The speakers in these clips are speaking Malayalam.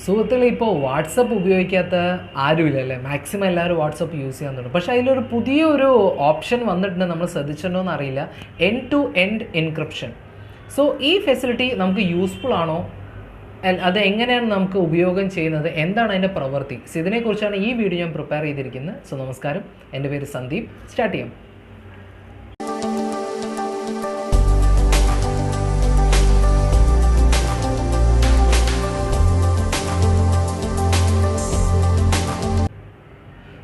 സുഹൃത്തുക്കളെ ഇപ്പോൾ വാട്സപ്പ് ഉപയോഗിക്കാത്ത ആരുമില്ല അല്ലേ? മാക്സിമം എല്ലാവരും വാട്സപ്പ് യൂസ് ചെയ്യാൻ തുടങ്ങും. പക്ഷേ അതിലൊരു പുതിയൊരു ഓപ്ഷൻ വന്നിട്ടുണ്ട്, നമ്മൾ ശ്രദ്ധിച്ചിട്ടുണ്ടോ എന്നറിയില്ല. End to end encryption. So ഈ ഫെസിലിറ്റി നമുക്ക് യൂസ്ഫുൾ ആണോ, അത് എങ്ങനെയാണ് നമുക്ക് ഉപയോഗം ചെയ്യുന്നത്, എന്താണ് അതിൻ്റെ പ്രവൃത്തി, ഇതിനെക്കുറിച്ചാണ് ഈ വീഡിയോ ഞാൻ പ്രിപ്പയർ ചെയ്തിരിക്കുന്നത്. സോ നമസ്കാരം, എൻ്റെ പേര് സന്ദീപ്. സ്റ്റാർട്ട് ചെയ്യാം.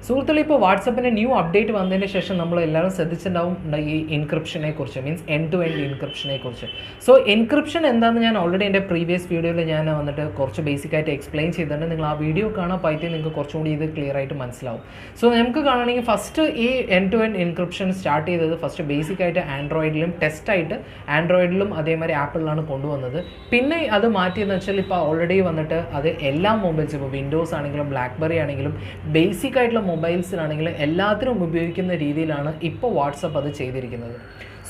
സുഹൃത്തുക്കളെ, ഇപ്പോൾ വാട്സപ്പിൻ്റെ ന്യൂ അപ്ഡേറ്റ് വന്നതിന് ശേഷം നമ്മൾ എല്ലാവരും ശ്രദ്ധിച്ചിട്ടുണ്ടാവും ഈ എൻക്രിപ്ഷനെ കുറിച്ച്, മീൻസ് എൻഡ് ടു എൻഡ് എൻക്രിപ്ഷനെ കുറിച്ച്. സോ എൻക്രിപ്ഷൻ എന്താണെന്ന് ഞാൻ ഓൾറെഡി എൻ്റെ പ്രീവിയസ് വീഡിയോയിൽ ഞാൻ വന്നിട്ട് കുറച്ച് ബേസിക്കായിട്ട് എക്സ്പ്ലെയിൻ ചെയ്തിട്ടുണ്ട്. നിങ്ങൾ ആ വീഡിയോ കാണാൻ പറ്റി നിങ്ങൾക്ക് കുറച്ചും കൂടി ഇത് ക്ലിയർ ആയിട്ട് മനസ്സിലാവും. സോ നമുക്ക് കാണണമെങ്കിൽ ഫസ്റ്റ് ഈ end to end encryption start ചെയ്തത് ഫസ്റ്റ് ബേസിക്കായിട്ട് ആൻഡ്രോയിഡിലും ടെസ്റ്റായിട്ട് ആൻഡ്രോയിഡിലും അതേമാതിരി ആപ്പിളിലാണ് കൊണ്ടുവന്നത്. പിന്നെ അത് മാറ്റിയെന്ന് വെച്ചാൽ ഇപ്പോൾ ഓൾറെഡി വന്നിട്ട് അത് എല്ലാ മൊബൈൽസും, ഇപ്പോൾ വിൻഡോസ് ആണെങ്കിലും ബ്ലാക്ക്ബെറി ആണെങ്കിലും ബേസിക് ആയിട്ടുള്ള മൊബൈൽസിലാണെങ്കിൽ എല്ലാത്തിനും ഉപയോഗിക്കുന്ന രീതിയിലാണ് ഇപ്പോൾ വാട്സപ്പ് അത് ചെയ്തിരിക്കുന്നത്.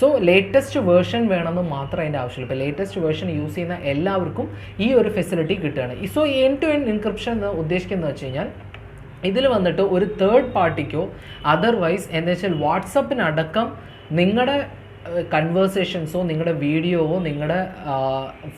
സോ ലേറ്റസ്റ്റ് വേർഷൻ വേണമെന്ന് മാത്രം അതിൻ്റെ ആവശ്യമില്ല. ഇപ്പോൾ ലേറ്റസ്റ്റ് വേർഷൻ യൂസ് ചെയ്യുന്ന എല്ലാവർക്കും ഈ ഒരു ഫെസിലിറ്റി കിട്ടുകയാണ്. So end to end encryption എന്ന് ഉദ്ദേശിക്കുന്നത് വെച്ച് കഴിഞ്ഞാൽ ഇതിൽ വന്നിട്ട് ഒരു തേർഡ് പാർട്ടിക്കോ അതർവൈസ് എന്താ വെച്ചാൽ വാട്സപ്പിനടക്കം നിങ്ങളുടെ കൺവേഴ്സേഷൻസോ നിങ്ങളുടെ വീഡിയോവോ നിങ്ങളുടെ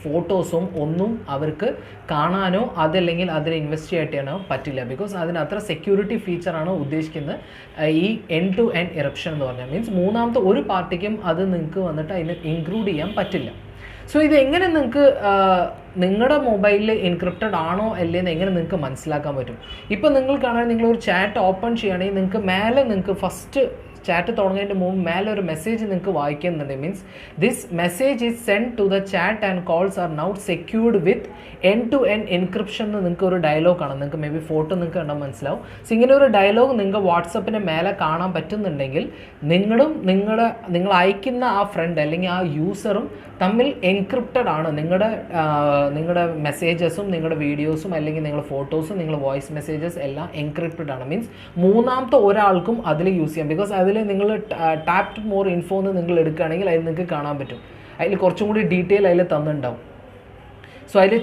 ഫോട്ടോസും ഒന്നും അവർക്ക് കാണാനോ അതല്ലെങ്കിൽ അതിൽ ഇൻവെസ്റ്റിഗേറ്റ് ചെയ്യാനോ പറ്റില്ല. ബിക്കോസ് അതിന് അത്ര സെക്യൂരിറ്റി ഫീച്ചറാണ് ഉദ്ദേശിക്കുന്നത് ഈ എൻഡ് ടു എൻഡ് എൻക്രിപ്ഷൻ എന്ന് പറഞ്ഞാൽ. മീൻസ് മൂന്നാമത്തെ ഒരു പാർട്ടിക്കും അത് നിങ്ങൾക്ക് വന്നിട്ട് അതിന് ഇൻക്ലൂഡ് ചെയ്യാൻ പറ്റില്ല. സോ ഇത് എങ്ങനെ നിങ്ങൾക്ക് നിങ്ങളുടെ മൊബൈലിൽ എൻക്രിപ്റ്റഡ് ആണോ അല്ലേന്ന് എങ്ങനെ നിങ്ങൾക്ക് മനസ്സിലാക്കാൻ പറ്റും? ഇപ്പോൾ നിങ്ങൾ കാണാൻ നിങ്ങളൊരു ചാറ്റ് ഓപ്പൺ ചെയ്യുകയാണെങ്കിൽ നിങ്ങൾക്ക് മേലെ നിങ്ങൾക്ക് ഫസ്റ്റ് ചാറ്റ് തുടങ്ങുന്നതിന് മുമ്പ് മേലെ ഒരു മെസ്സേജ് നിങ്ങൾക്ക് വായിക്കുന്നുണ്ട്. Means this message is send to the chat and calls are now secured with end to end encryption എന്ന് നിങ്ങൾക്ക് ഒരു ഡയലോഗ് കാണാം. നിങ്ങൾക്ക് മേ ബി ഫോട്ടോ നിങ്ങൾക്ക് കണ്ടാൽ മനസ്സിലാവും. സോ ഇങ്ങനെ ഒരു ഡയലോഗ് നിങ്ങൾക്ക് വാട്സപ്പിൻ്റെ മേലെ കാണാൻ പറ്റുന്നുണ്ടെങ്കിൽ നിങ്ങൾ അയക്കുന്ന ആ ഫ്രണ്ട് അല്ലെങ്കിൽ ആ യൂസറും തമ്മിൽ എൻക്രിപ്റ്റഡ് ആണ്. നിങ്ങളുടെ മെസ്സേജസും നിങ്ങളുടെ വീഡിയോസും അല്ലെങ്കിൽ നിങ്ങളുടെ ഫോട്ടോസും നിങ്ങളുടെ വോയിസ് മെസ്സേജസ് എല്ലാം എൻക്രിപ്റ്റഡ് ആണ്. മീൻസ് മൂന്നാമത്തെ ഒരാൾക്കും അതിൽ യൂസ് ചെയ്യാം. ബിക്കോസ് അതിൽ നിങ്ങൾ ടാപ്ഡ് മോർ ഇൻഫോ എന്ന് നിങ്ങൾ എടുക്കുകയാണെങ്കിൽ അതിൽ നിങ്ങൾക്ക് കാണാൻ പറ്റും. അതിൽ കുറച്ചും കൂടി ഡീറ്റെയിൽ അതിൽ തന്നിട്ടുണ്ടാവും. സോ അതിൽ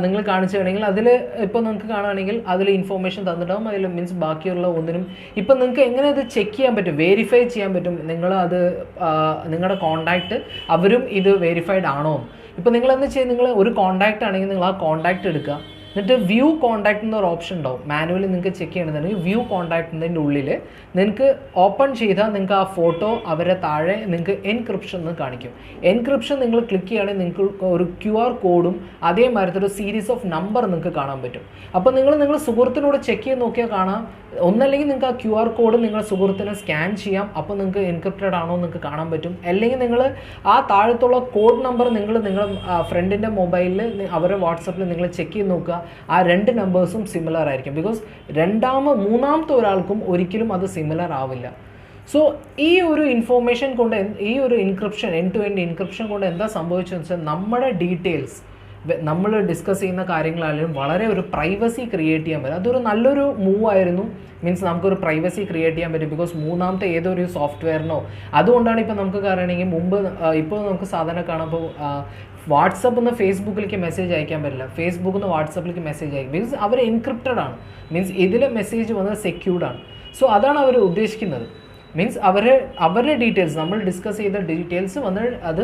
നിങ്ങൾ കാണിക്കുകയാണെങ്കിൽ അതിൽ ഇപ്പോൾ നിങ്ങൾക്ക് കാണുകയാണെങ്കിൽ അതിൽ ഇൻഫോർമേഷൻ തന്നിട്ടുണ്ടാവും. അതിൽ മീൻസ് ബാക്കിയുള്ള ഒന്നിനും ഇപ്പം നിങ്ങൾക്ക് എങ്ങനെ അത് ചെക്ക് ചെയ്യാൻ പറ്റും, വെരിഫൈ ചെയ്യാൻ പറ്റും. നിങ്ങളത് നിങ്ങളുടെ കോൺടാക്റ്റ് അവരും ഇത് വെരിഫൈഡ് ആണോ. ഇപ്പോൾ നിങ്ങളെന്ന് വെച്ചാൽ നിങ്ങൾ ഒരു കോൺടാക്റ്റ് ആണെങ്കിൽ നിങ്ങൾ ആ കോൺടാക്റ്റ് എടുക്കുക, എന്നിട്ട് വ്യൂ കോൺടാക്ട് എന്നൊരു ഓപ്ഷൻ ഉണ്ടാവും. മാനുവലി നിങ്ങൾക്ക് ചെക്ക് ചെയ്യണമെന്നുണ്ടെങ്കിൽ വ്യൂ കോൺടാക്റ്റിൻ്റെ ഉള്ളിൽ നിങ്ങൾക്ക് ഓപ്പൺ ചെയ്താൽ നിങ്ങൾക്ക് ആ ഫോട്ടോ അവരെ താഴെ നിങ്ങൾക്ക് എൻക്രിപ്ഷൻ എന്ന് കാണിക്കും. എൻക്രിപ്ഷൻ നിങ്ങൾ ക്ലിക്ക് ചെയ്യുകയാണെങ്കിൽ നിങ്ങൾക്ക് ഒരു QR കോഡും അതേമാതിരത്തെ ഒരു സീരീസ് ഓഫ് നമ്പർ നിങ്ങൾക്ക് കാണാൻ പറ്റും. അപ്പോൾ നിങ്ങൾ സുഹൃത്തിനോട് ചെക്ക് ചെയ്ത് നോക്കിയാൽ കാണാം, ഒന്നല്ലെങ്കിൽ നിങ്ങൾക്ക് ആ QR കോഡ് നിങ്ങളുടെ സുഹൃത്തിനെ സ്കാൻ ചെയ്യാം. അപ്പോൾ നിങ്ങൾക്ക് എൻക്രിപ്റ്റഡ് ആണോ നിങ്ങൾക്ക് കാണാൻ പറ്റും. അല്ലെങ്കിൽ നിങ്ങൾ ആ താഴത്തുള്ള കോഡ് നമ്പർ നിങ്ങളുടെ ഫ്രണ്ടിൻ്റെ മൊബൈലിൽ അവരുടെ വാട്സപ്പിൽ നിങ്ങൾ ചെക്ക് ചെയ്ത് നോക്കുക. ആ രണ്ട് നമ്പേഴ്സും സിമിലർ ആയിരിക്കും. ബിക്കോസ് മൂന്നാമത്തെ ഒരാൾക്കും ഒരിക്കലും അത് സിമിലർ ആവില്ല. സോ ഈ ഒരു ഇൻഫോർമേഷൻ കൊണ്ട് ഈ ഒരു encryption end to end encryption കൊണ്ട് എന്താ സംഭവിച്ചതെന്ന് വെച്ചാൽ നമ്മുടെ ഡീറ്റെയിൽസ് നമ്മൾ ഡിസ്കസ് ചെയ്യുന്ന കാര്യങ്ങളായാലും വളരെ ഒരു പ്രൈവസി ക്രിയേറ്റ് ചെയ്യാൻ പറ്റും. അതൊരു നല്ലൊരു മൂവ് ആയിരുന്നു. മീൻസ് നമുക്കൊരു പ്രൈവസി ക്രിയേറ്റ് ചെയ്യാൻ പറ്റും. ബിക്കോസ് മൂന്നാമത്തെ ഏതൊരു സോഫ്റ്റ്വെയറിനോ അതുകൊണ്ടാണ് ഇപ്പോൾ നമുക്ക് കാണണമെങ്കിൽ ഇപ്പോൾ നമുക്ക് സാധാരണ കാണുമ്പോൾ വാട്സപ്പിൽ നിന്ന് ഫേസ്ബുക്കിലേക്ക് മെസ്സേജ് അയക്കാൻ പറ്റില്ല, ഫേസ്ബുക്കിൽ നിന്ന് വാട്സപ്പിലേക്ക് മെസ്സേജ് അയക്കും. ബിക്കോസ് അവർ എൻക്രിപ്റ്റഡ് ആണ്. മീൻസ് ഇതിലെ മെസ്സേജ് വന്നത് സെക്യൂർഡാണ്. സോ അതാണ് അവർ ഉദ്ദേശിക്കുന്നത്. മീൻസ് അവരുടെ ഡീറ്റെയിൽസ് നമ്മൾ ഡിസ്കസ് ചെയ്ത ഡീറ്റെയിൽസ് വന്ന് അത്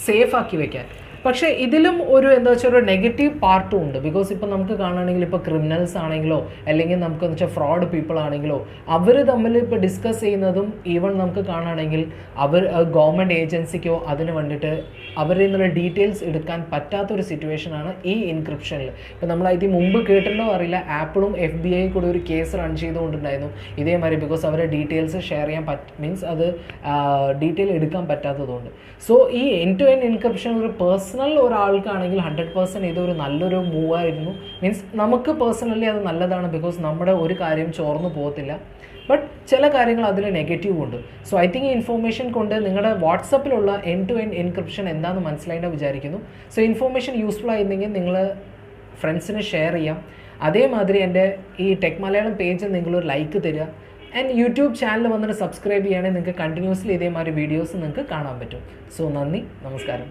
സേഫ് ആക്കി വെക്കാൻ. പക്ഷേ ഇതിലും ഒരു എന്താ വെച്ചാൽ ഒരു നെഗറ്റീവ് പാർട്ടും ഉണ്ട്. ബിക്കോസ് ഇപ്പോൾ നമുക്ക് കാണുകയാണെങ്കിൽ ഇപ്പോൾ ക്രിമിനൽസ് ആണെങ്കിലോ അല്ലെങ്കിൽ നമുക്കെന്ന് വെച്ചാൽ ഫ്രോഡ് പീപ്പിൾ ആണെങ്കിലോ അവർ തമ്മിൽ ഇപ്പോൾ ഡിസ്കസ് ചെയ്യുന്നതും ഈവൺ നമുക്ക് കാണുകയാണെങ്കിൽ അവർ ഗവൺമെൻറ് ഏജൻസിക്കോ അതിന് വേണ്ടിയിട്ട് അവരിൽ നിന്നുള്ള ഡീറ്റെയിൽസ് എടുക്കാൻ പറ്റാത്തൊരു സിറ്റുവേഷനാണ് ഈ എൻക്രിപ്ഷനിൽ. ഇപ്പോൾ നമ്മൾ ഇതിന് മുമ്പ് കേട്ടിട്ടുണ്ടോ അറിയില്ല, ആപ്പിളും FBI കൂടെ ഒരു കേസ് റൺ ചെയ്തുകൊണ്ടുണ്ടായിരുന്നു ഇതേമാതിരി. ബിക്കോസ് അവരുടെ ഡീറ്റെയിൽസ് ഷെയർ ചെയ്യാൻ മീൻസ് അത് ഡീറ്റെയിൽ എടുക്കാൻ പറ്റാത്തതുകൊണ്ട്. സോ ഈ എൻഡ് ടു എൻഡ് എൻക്രിപ്ഷൻ ഒരു പേഴ്സണൽ ഒരാൾക്കാണെങ്കിൽ 100% ഇതൊരു നല്ലൊരു മൂവായിരുന്നു. മീൻസ് നമുക്ക് പേഴ്സണലി അത് നല്ലതാണ്. ബിക്കോസ് നമ്മുടെ ഒരു കാര്യം ചോർന്നു പോകത്തില്ല. ബട്ട് ചില കാര്യങ്ങൾ അതിൽ നെഗറ്റീവ് ഉണ്ട്. സോ ഐ തിങ്ക് ഈ ഇൻഫോർമേഷൻ കൊണ്ട് നിങ്ങളുടെ വാട്സപ്പിലുള്ള എൻഡ് ടു എൻഡ് എൻക്രിപ്ഷൻ എന്താണെന്ന് മനസ്സിലായിട്ട് വിചാരിക്കുന്നു. സോ ഇൻഫോർമേഷൻ യൂസ്ഫുൾ ആയിരുന്നെങ്കിൽ നിങ്ങൾ ഫ്രണ്ട്സിന് ഷെയർ ചെയ്യാം. അതേമാതിരി എൻ്റെ ഈ ടെക് മലയാളം പേജ് നിങ്ങളൊരു ലൈക്ക് തരിക. ആൻഡ് യൂട്യൂബ് ചാനൽ വന്നിട്ട് സബ്സ്ക്രൈബ് ചെയ്യുകയാണെങ്കിൽ നിങ്ങൾക്ക് കണ്ടിന്യൂസ്ലി ഇതേമാതിരി വീഡിയോസ് നിങ്ങൾക്ക് കാണാൻ പറ്റും. സോ നന്ദി, നമസ്കാരം.